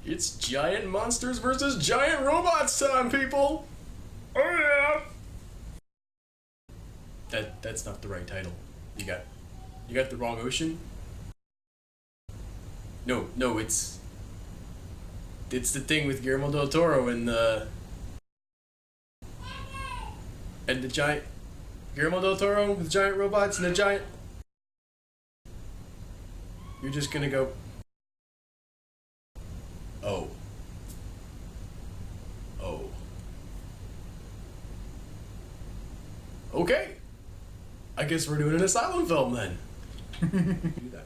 It's giant monsters versus giant robots time, people! Oh yeah! That's not the right title. You got the wrong ocean? No, it's the thing with Guillermo del Toro and the giant Guillermo del Toro with giant robots and the giant. You're just gonna go. Oh. Okay. I guess we're doing an Asylum film then. Do that.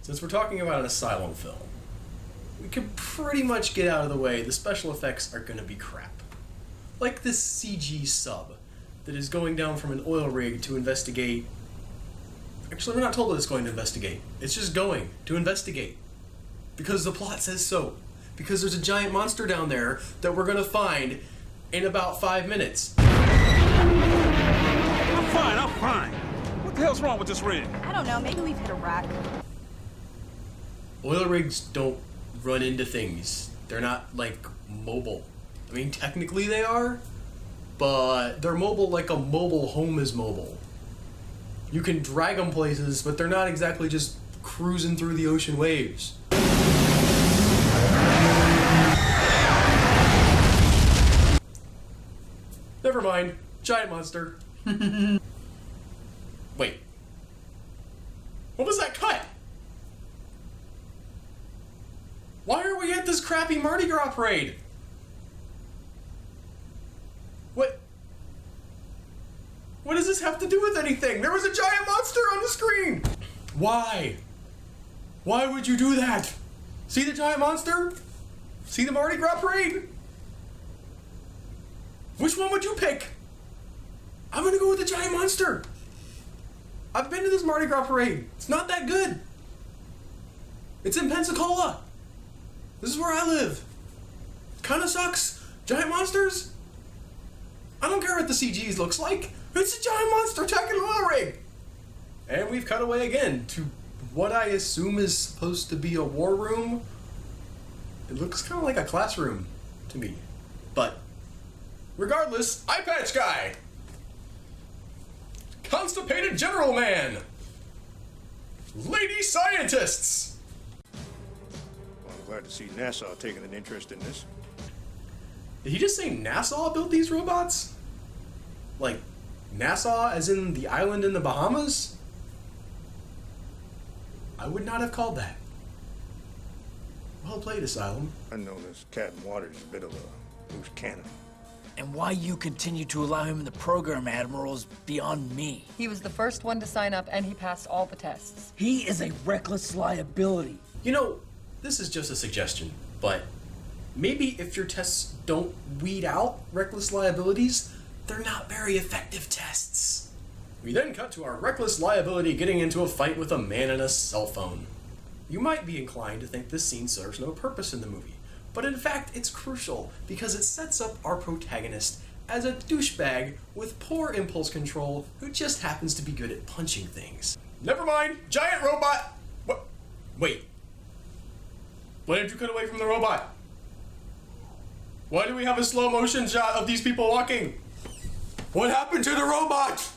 Since we're talking about an Asylum film, we can pretty much get out of the way. The special effects are gonna be crap. Like this CG sub that is going down from an oil rig to investigate. Actually, we're not told that it's going to investigate. It's just going to investigate. Because the plot says so. Because there's a giant monster down there that we're gonna find in about 5 minutes. I'm fine. What the hell's wrong with this rig? I don't know, maybe we've hit a rack. Oil rigs don't run into things. They're not, like, mobile. I mean, technically they are, but they're mobile like a mobile home is mobile. You can drag them places, but they're not exactly just cruising through the ocean waves. Never mind. Giant monster. Wait. What was that cut? Why are we at this crappy Mardi Gras parade? What does this have to do with anything? There was a giant monster on the screen! Why? Why would you do that? See the giant monster? See the Mardi Gras parade? Which one would you pick? I'm gonna go with the giant monster. I've been to this Mardi Gras parade. It's not that good. It's in Pensacola. This is where I live. Kinda sucks. Giant monsters? I don't care what the CGs looks like. It's a giant monster attacking an oil rig. And we've cut away again to what I assume is supposed to be a war room. It looks kind of like a classroom to me. But regardless, eye patch guy. Constipated general man. Lady scientists. Well, I'm glad to see NASA taking an interest in this. Did he just say NASA built these robots? Like, Nassau as in the island in the Bahamas? I would not have called that. Well played, Asylum. I know this Captain Waters is a bit of a loose cannon. And why you continue to allow him in the program, Admiral, is beyond me. He was the first one to sign up, and he passed all the tests. He is a reckless liability. You know, this is just a suggestion, but maybe if your tests don't weed out reckless liabilities, they're not very effective tests. We then cut to our reckless liability getting into a fight with a man and a cell phone. You might be inclined to think this scene serves no purpose in the movie, but in fact it's crucial because it sets up our protagonist as a douchebag with poor impulse control who just happens to be good at punching things. Never mind, giant robot! What? Wait. Why did you cut away from the robot? Why do we have a slow motion shot of these people walking? What happened to the robot?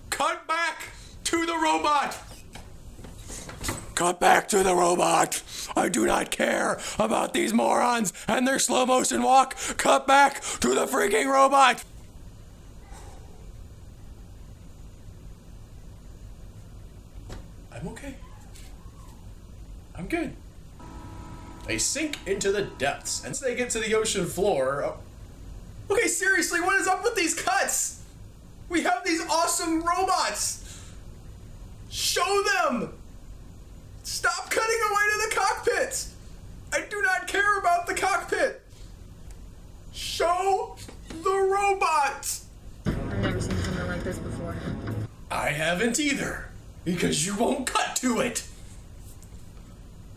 Cut back to the robot! Cut back to the robot! I do not care about these morons and their slow motion walk! Cut back to the freaking robot! I'm okay. I'm good. They sink into the depths, and once they get to the ocean floor... Okay, seriously, what is up with these cuts? We have these awesome robots! Show them! Stop cutting away to the cockpits! I do not care about the cockpit! Show the robots! I've never seen something like this before. I haven't either, because you won't cut to it!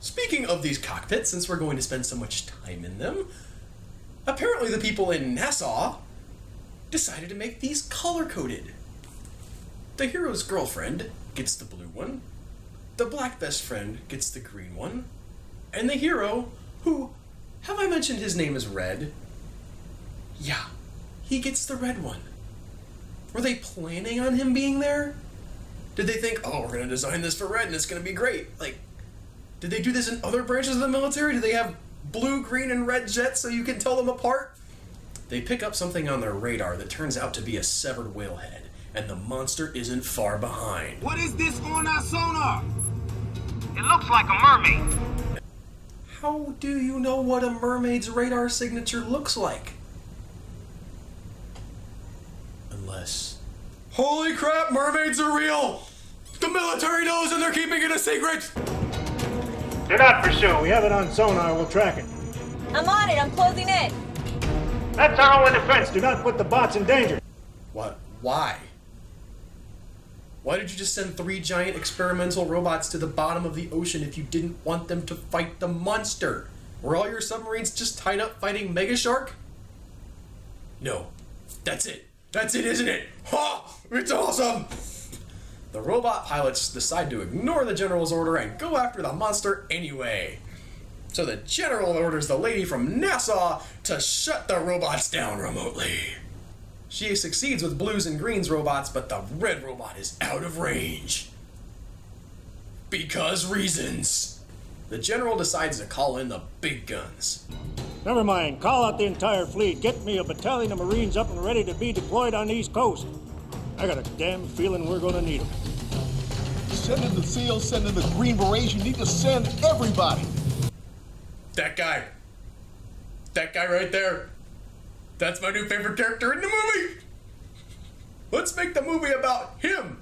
Speaking of these cockpits, since we're going to spend so much time in them, apparently the people in Nassau decided to make these color-coded. The hero's girlfriend gets the blue one, the black best friend gets the green one, and the hero who, have I mentioned his name is Red? Yeah, he gets the red one. Were they planning on him being there? Did they think, oh, we're gonna design this for Red and it's gonna be great? Like, did they do this in other branches of the military? Do they have blue, green, and red jets so you can tell them apart? They pick up something on their radar that turns out to be a severed whale head, and the monster isn't far behind. What is this on our sonar? It looks like a mermaid. How do you know what a mermaid's radar signature looks like? Unless... Holy crap, mermaids are real! The military knows and they're keeping it a secret! Do not pursue. We have it on sonar. We'll track it. I'm on it. I'm closing in. That's our own defense. Do not put the bots in danger. What? Why? Why did you just send 3 giant experimental robots to the bottom of the ocean if you didn't want them to fight the monster? Were all your submarines just tied up fighting Mega Shark? No. That's it. That's it, isn't it? Ha! It's awesome! The robot pilots decide to ignore the general's order and go after the monster anyway. So the general orders the lady from NASA to shut the robots down remotely. She succeeds with blues and greens robots, but the red robot is out of range. Because reasons. The general decides to call in the big guns. Never mind. Call out the entire fleet. Get me a battalion of Marines up and ready to be deployed on the East Coast. I got a damn feeling we're gonna need them. Send in the SEALs, send in the Green Berets. You need to send everybody. That guy. That guy right there. That's my new favorite character in the movie. Let's make the movie about him.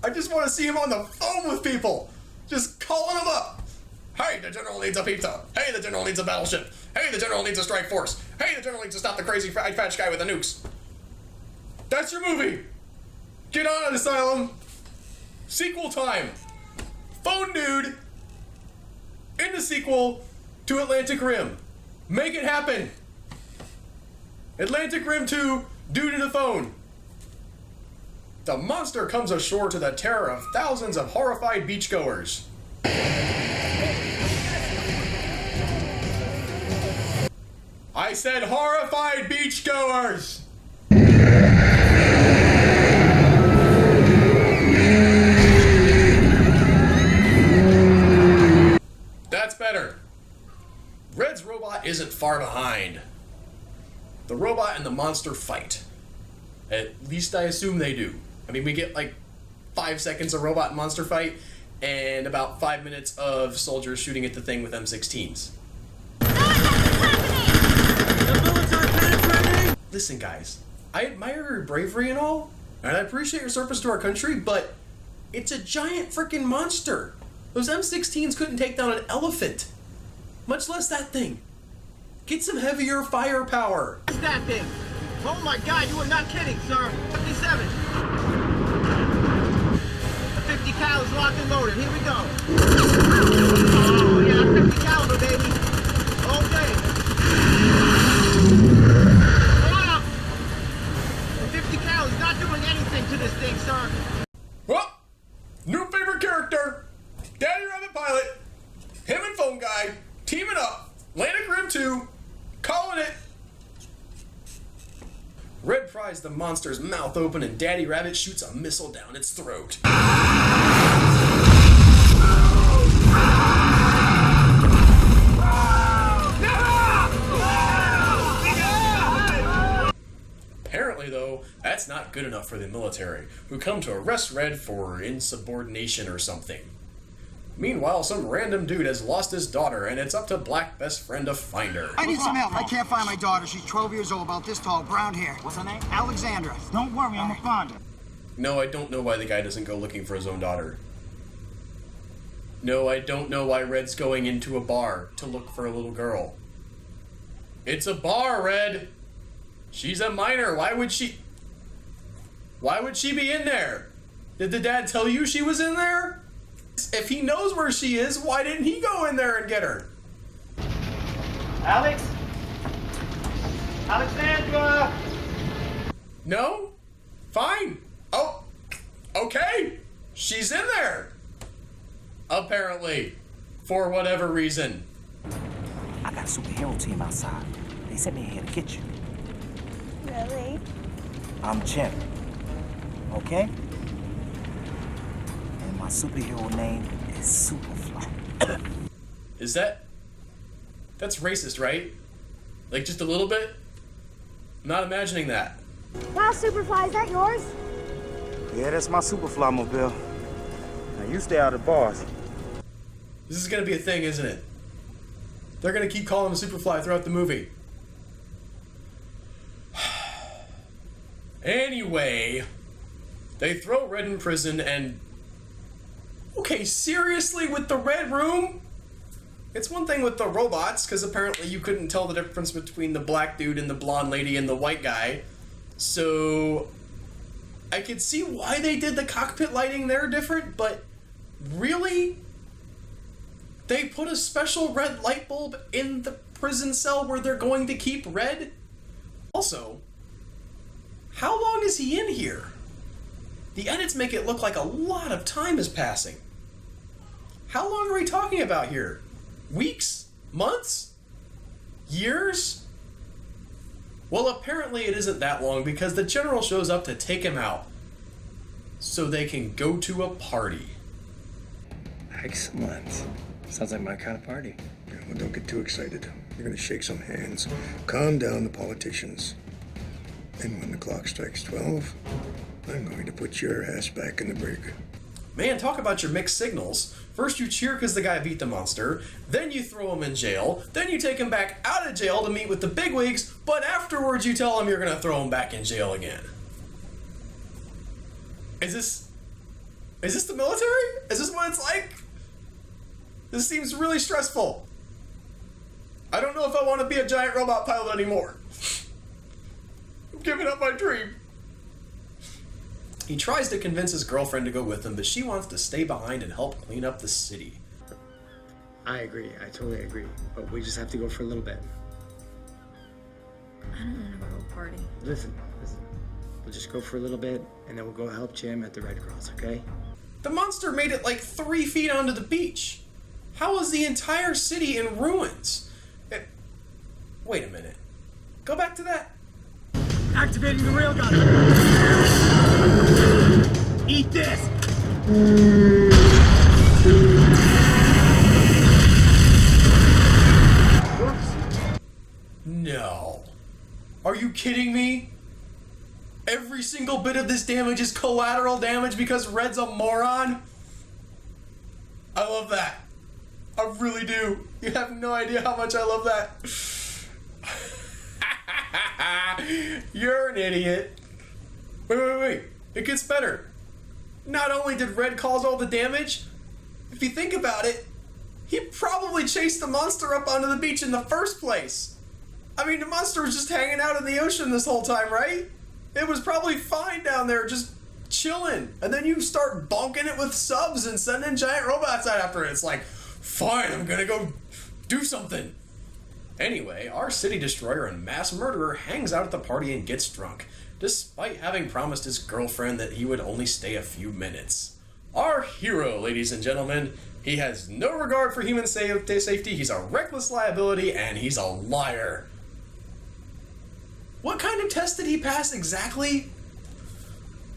I just want to see him on the phone with people. Just calling them up. Hey, the general needs a pizza. Hey, the general needs a battleship. Hey, the general needs a strike force. Hey, the general needs to stop the crazy fat guy with the nukes. That's your movie. Get on it, Asylum. Sequel time. Phone dude in the sequel to Atlantic Rim. Make it happen. Atlantic Rim 2, dude in the phone. The monster comes ashore to the terror of thousands of horrified beachgoers. I said horrified beachgoers! That's better. Red's robot isn't far behind. The robot and the monster fight. At least I assume they do. I mean, we get like 5 seconds of robot and monster fight, and about 5 minutes of soldiers shooting at the thing with M16s. Listen, guys, I admire your bravery and all, and I appreciate your service to our country, but it's a giant freaking monster. Those M16s couldn't take down an elephant, much less that thing. Get some heavier firepower. What's that thing? Oh my God, you are not kidding, sir. 57. The 50 cal is locked and loaded. Here we go. Oh yeah, 50 caliber, baby. Okay. Hold up. The 50 cal is not doing anything to this thing, sir. Well, new favorite character, Daddy Rabbit Pilot, him and Phone Guy, teaming up, Atlantic Rim 2, calling it. Red pries the monster's mouth open and Daddy Rabbit shoots a missile down its throat. Apparently, though, that's not good enough for the military, who come to arrest Red for insubordination or something. Meanwhile, some random dude has lost his daughter, and it's up to Black Best Friend to find her. I need some help. I can't find my daughter. She's 12 years old, about this tall, brown hair. What's her name? Alexandra. Don't worry, I'm gonna find her. No, I don't know why the guy doesn't go looking for his own daughter. No, I don't know why Red's going into a bar to look for a little girl. It's a bar, Red! She's a minor. Why would she be in there? Did the dad tell you she was in there? If he knows where she is, why didn't he go in there and get her? Alex? Alexandra! No? Fine. Oh, okay. She's in there. Apparently. For whatever reason. got a superhero team outside. They sent me here to get you. Really? I'm Jim. Okay? And my superhero name is Superfly. Is that... That's racist, right? Like, just a little bit? I'm not imagining that. Wow, Superfly, is that yours? Yeah, that's my Superfly mobile. Now you stay out of the bars. This is gonna be a thing, isn't it? They're gonna keep calling him Superfly throughout the movie. Anyway, they throw Red in prison and... Okay, seriously, with the Red Room? It's one thing with the robots, because apparently you couldn't tell the difference between the black dude and the blonde lady and the white guy. So, I could see why they did the cockpit lighting there different, but really? They put a special red light bulb in the prison cell where they're going to keep Red? Also, how long is he in here? The edits make it look like a lot of time is passing. How long are we talking about here? Weeks? Months? Years? Well, apparently it isn't that long because the general shows up to take him out so they can go to a party. Excellent. Sounds like my kind of party. Yeah, well, don't get too excited. You're gonna shake some hands. Calm down the politicians. And when the clock strikes 12, I'm going to put your ass back in the brig. Man, talk about your mixed signals. First you cheer because the guy beat the monster, then you throw him in jail, then you take him back out of jail to meet with the bigwigs, but afterwards you tell him you're gonna throw him back in jail again. Is this the military? Is this what it's like? This seems really stressful. I don't know if I want to be a giant robot pilot anymore. I'm giving up my dream. He tries to convince his girlfriend to go with him, but she wants to stay behind and help clean up the city. I agree. I totally agree. But we just have to go for a little bit. I don't want to go to a party. Listen. We'll just go for a little bit, and then we'll go help Jim at the Red Cross, okay? The monster made it like 3 feet onto the beach. How is the entire city in ruins? Wait a minute. Go back to that. Activating the railgun. Eat this. No. Are you kidding me? Every single bit of this damage is collateral damage because Red's a moron? I love that. I really do. You have no idea how much I love that. You're an idiot. Wait. It gets better. Not only did Red cause all the damage, if you think about it, he probably chased the monster up onto the beach in the first place. I mean, the monster was just hanging out in the ocean this whole time, right? It was probably fine down there, just chilling. And then you start bonking it with subs and sending giant robots out after it. It's like, fine, I'm gonna go do something. Anyway, our city destroyer and mass murderer hangs out at the party and gets drunk, despite having promised his girlfriend that he would only stay a few minutes. Our hero, ladies and gentlemen, he has no regard for human safety, he's a reckless liability, and he's a liar. What kind of test did he pass exactly?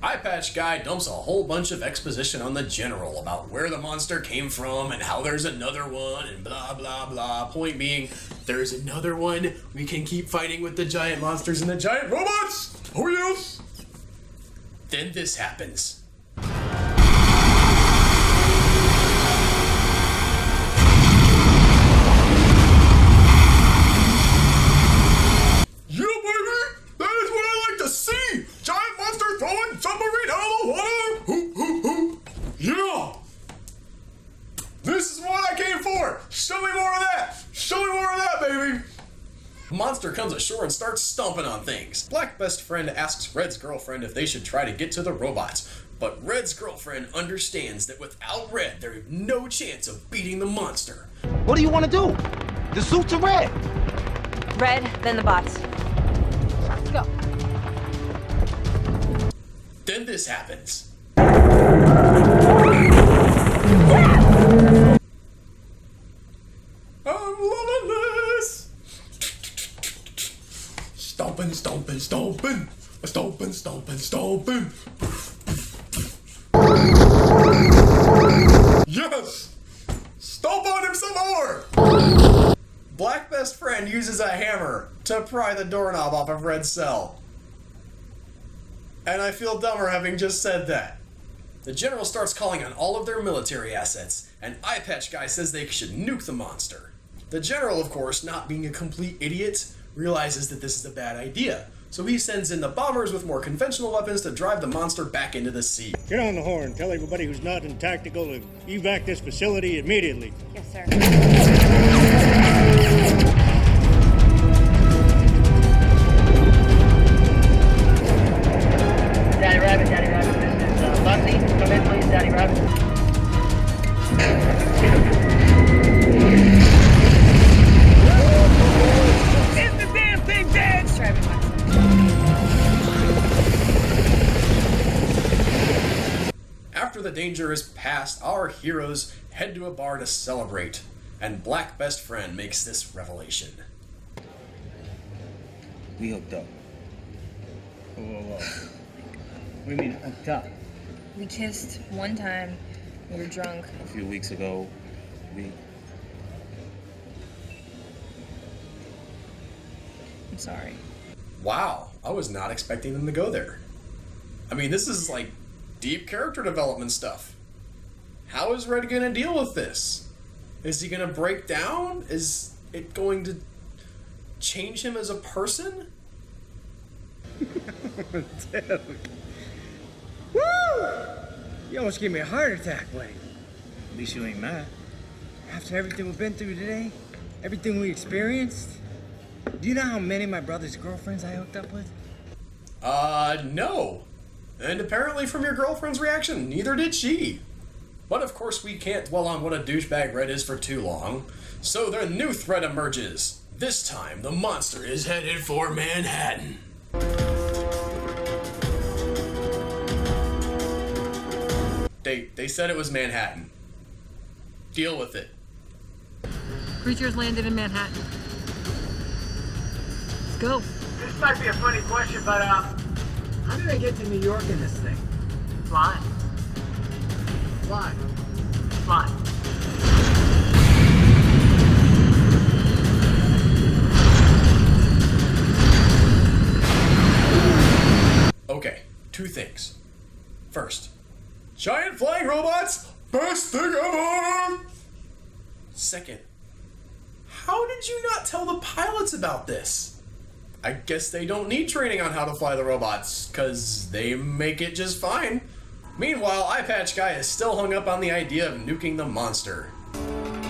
Eye Patch Guy dumps a whole bunch of exposition on the general about where the monster came from and how there's another one and blah blah blah. Point being, there's another one. We can keep fighting with the giant monsters and the giant robots! Oh yes! Then this happens. Yeah, baby! That is what I like to see! Giant monster throwing submarine out of the water! Hoo! Yeah! This is what I came for! Show me more of that! Show me more of that, baby! The monster comes ashore and starts stomping on things. Black best friend asks Red's girlfriend if they should try to get to the robots, but Red's girlfriend understands that without Red, there is no chance of beating the monster. What do you want to do? The suits are red. Red, then the bots. Go. Then this happens. I'm loving this! stomping, stomping, stomping. Stomping, stomping, stomping. Yes! Stomp on him some more! Black best friend uses a hammer to pry the doorknob off of Red's cell. And I feel dumber having just said that. The general starts calling on all of their military assets, and Eye Patch Guy says they should nuke the monster. The general, of course, not being a complete idiot, realizes that this is a bad idea, so he sends in the bombers with more conventional weapons to drive the monster back into the sea. Get on the horn. Tell everybody who's not in tactical to evac this facility immediately. Yes, sir. Daddy Rabbit, this is Bugsy. Come in, please, Daddy Rabbit. Is the damn thing dead? It's driving myself. After the danger is past, our heroes head to a bar to celebrate, and Black Best Friend makes this revelation. We hooked up. Whoa. What do you mean hooked up? We kissed one time. We were drunk. A few weeks ago, I'm sorry. Wow, I was not expecting them to go there. I mean, this is like deep character development stuff. How is Red gonna deal with this? Is he gonna break down? Is it going to change him as a person? Dude. Woo! You almost gave me a heart attack, Blake. At least you ain't mad. After everything we've been through today, everything we experienced, do you know how many of my brother's girlfriends I hooked up with? No. And apparently from your girlfriend's reaction, neither did she. But of course we can't dwell on what a douchebag Red is for too long. So their new threat emerges. This time, the monster is headed for Manhattan. They said it was Manhattan. Deal with it. Creatures landed in Manhattan. Let's go. This might be a funny question, but how did I get to New York in this thing? Flying. Okay, two things. First, giant flying robots, best thing ever! Second, how did you not tell the pilots about this? I guess they don't need training on how to fly the robots, because they make it just fine. Meanwhile, Eye Patch Guy is still hung up on the idea of nuking the monster.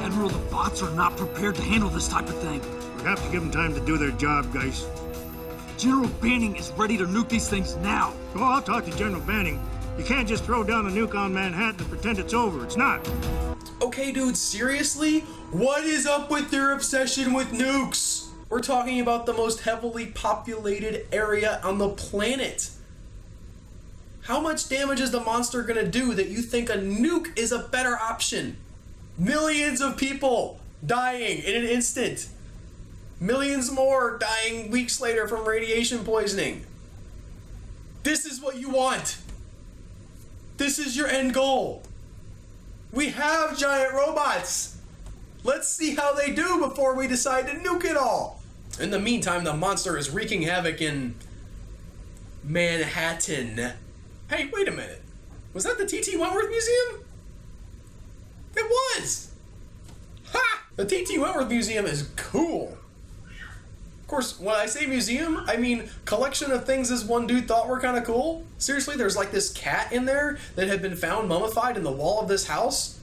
Admiral, the bots are not prepared to handle this type of thing. We have to give them time to do their job, guys. General Banning is ready to nuke these things now. Oh, I'll talk to General Banning. You can't just throw down a nuke on Manhattan and pretend it's over. It's not. Okay, dude, seriously? What is up with your obsession with nukes? We're talking about the most heavily populated area on the planet. How much damage is the monster gonna do that you think a nuke is a better option? Millions of people dying in an instant. Millions more dying weeks later from radiation poisoning. This is what you want. This is your end goal. We have giant robots. Let's see how they do before we decide to nuke it all. In the meantime, the monster is wreaking havoc in Manhattan. Hey, wait a minute. Was that the T.T. Wentworth Museum? It was! Ha! The T.T. Wentworth Museum is cool. Of course, when I say museum, I mean collection of things this one dude thought were kind of cool. Seriously, there's like this cat in there that had been found mummified in the wall of this house.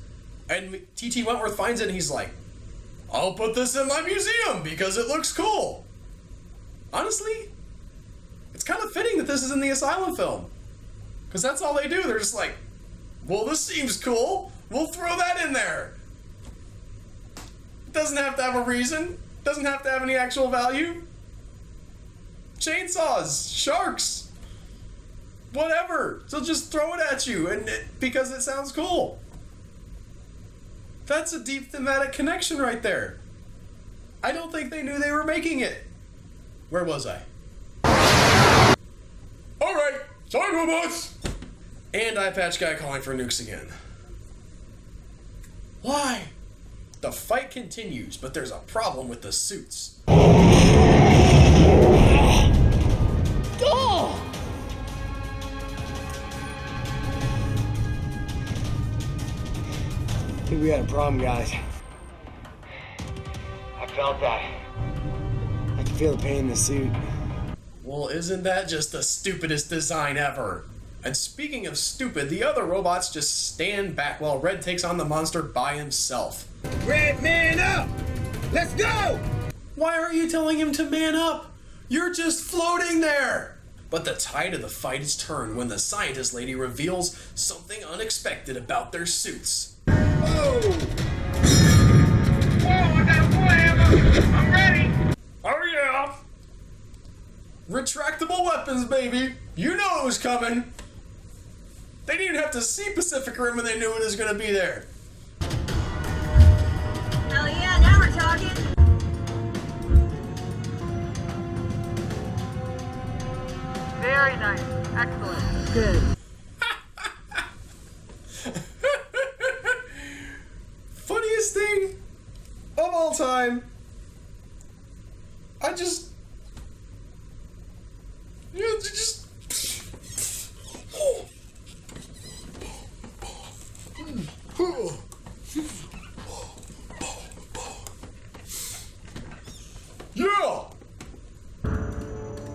And T.T. Wentworth finds it and he's like, I'll put this in my museum because it looks cool. Honestly, it's kind of fitting that this is in the Asylum film. Because that's all they do. They're just like, well, this seems cool. We'll throw that in there. It doesn't have to have a reason. Doesn't have to have any actual value. Chainsaws, sharks, whatever. So just throw it at you because it sounds cool. That's a deep thematic connection right there. I don't think they knew they were making it. Where was I? Sorry, robots! And Eye Patch Guy calling for nukes again. Why? The fight continues, but there's a problem with the suits. Oh! I think we got a problem, guys. I felt that. I can feel the pain in the suit. Well, isn't that just the stupidest design ever? And speaking of stupid, the other robots just stand back while Red takes on the monster by himself. Red, man up! Let's go! Why aren't you telling him to man up? You're just floating there! But the tide of the fight is turned when the scientist lady reveals something unexpected about their suits. Whoa! Whoa, I got a forehammer! I'm ready! Oh yeah! Retractable weapons, baby! You know it was coming! They didn't even have to see Pacific Rim when they knew it was gonna be there. Hell yeah, now we're talking. Very nice. Excellent. Good. Funniest thing of all time. I just... Yeah!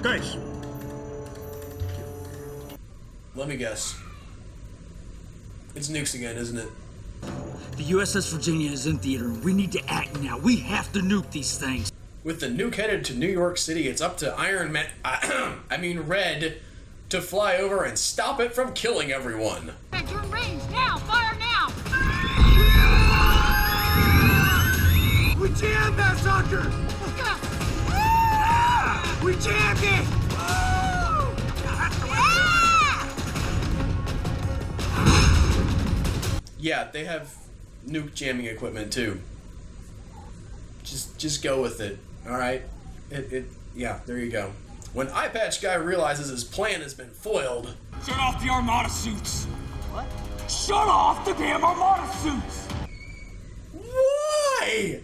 Guys, Let me guess. It's nukes again, isn't it? The USS Virginia is in theater. We need to act now. We have to nuke these things. With the nuke headed to New York City, it's up to Red, to fly over and stop it from killing everyone. Enter range now! Fire now! We jammed that sucker! We jammed it! Yeah, they have nuke jamming equipment too. Just go with it, all right? Yeah, there you go. When Eye Patch Guy realizes his plan has been foiled. Shut off the Armada suits! What? Shut off the damn Armada suits! Why?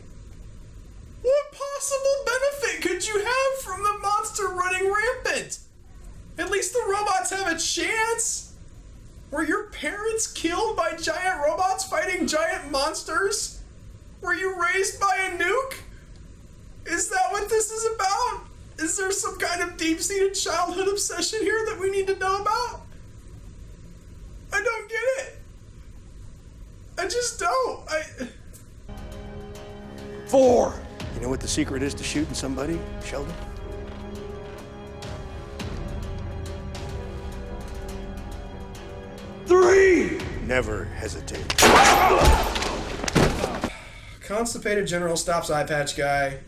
What possible benefit could you have from the monster running rampant? At least the robots have a chance. Were your parents killed by giant robots fighting giant monsters? Were you raised by a nuke? Is that what this is about? Is there some kind of deep-seated childhood obsession here that we need to know about? I don't get it. I just don't. 4. You know what the secret is to shooting somebody, Sheldon? Never hesitate. Constipated general stops Eye Patch Guy.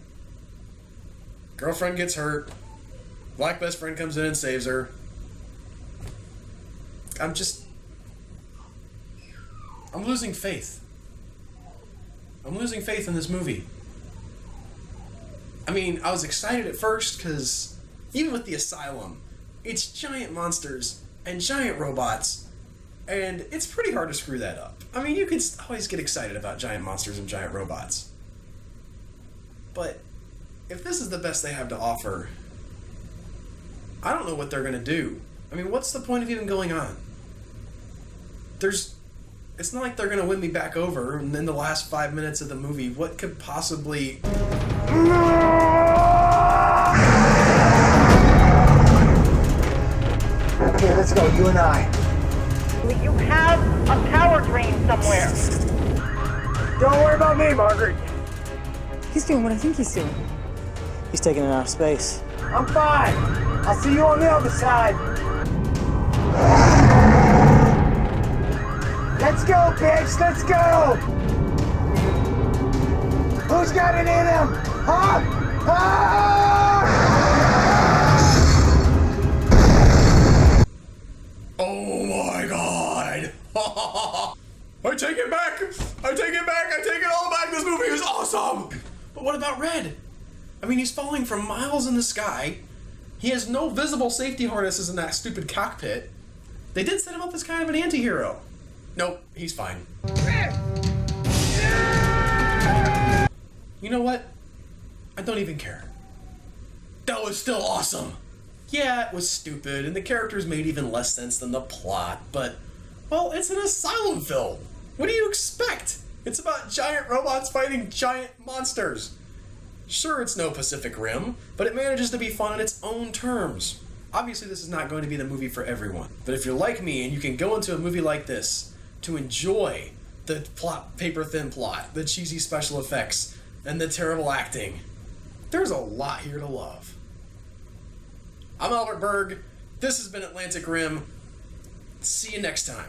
Girlfriend gets hurt. Black best friend comes in and saves her. I'm losing faith. I'm losing faith in this movie. I mean, I was excited at first because even with the Asylum, it's giant monsters and giant robots. And it's pretty hard to screw that up. I mean, you can always get excited about giant monsters and giant robots. But if this is the best they have to offer, I don't know what they're going to do. I mean, what's the point of even going on? It's not like they're going to win me back over, and then the last 5 minutes of the movie, what could possibly... Okay, let's go, you and I. You have a power drain somewhere. Don't worry about me, Margaret. He's doing what I think he's doing. He's taking it out of space. I'm fine. I'll see you on the other side. Let's go, bitch. Let's go. Who's got it in him? Huh? Oh my god! I take it back! I take it back! I take it all back! This movie is awesome! But what about Red? I mean, he's falling from miles in the sky. He has no visible safety harnesses in that stupid cockpit. They did set him up as kind of an anti-hero. Nope, he's fine. You know what? I don't even care. That was still awesome! Yeah, it was stupid, and the characters made even less sense than the plot, but, well, it's an Asylum film. What do you expect? It's about giant robots fighting giant monsters. Sure, it's no Pacific Rim, but it manages to be fun on its own terms. Obviously, this is not going to be the movie for everyone, but if you're like me and you can go into a movie like this to enjoy the plot, paper-thin plot, the cheesy special effects, and the terrible acting, there's a lot here to love. I'm Albert Berg. This has been Atlantic Rim. See you next time.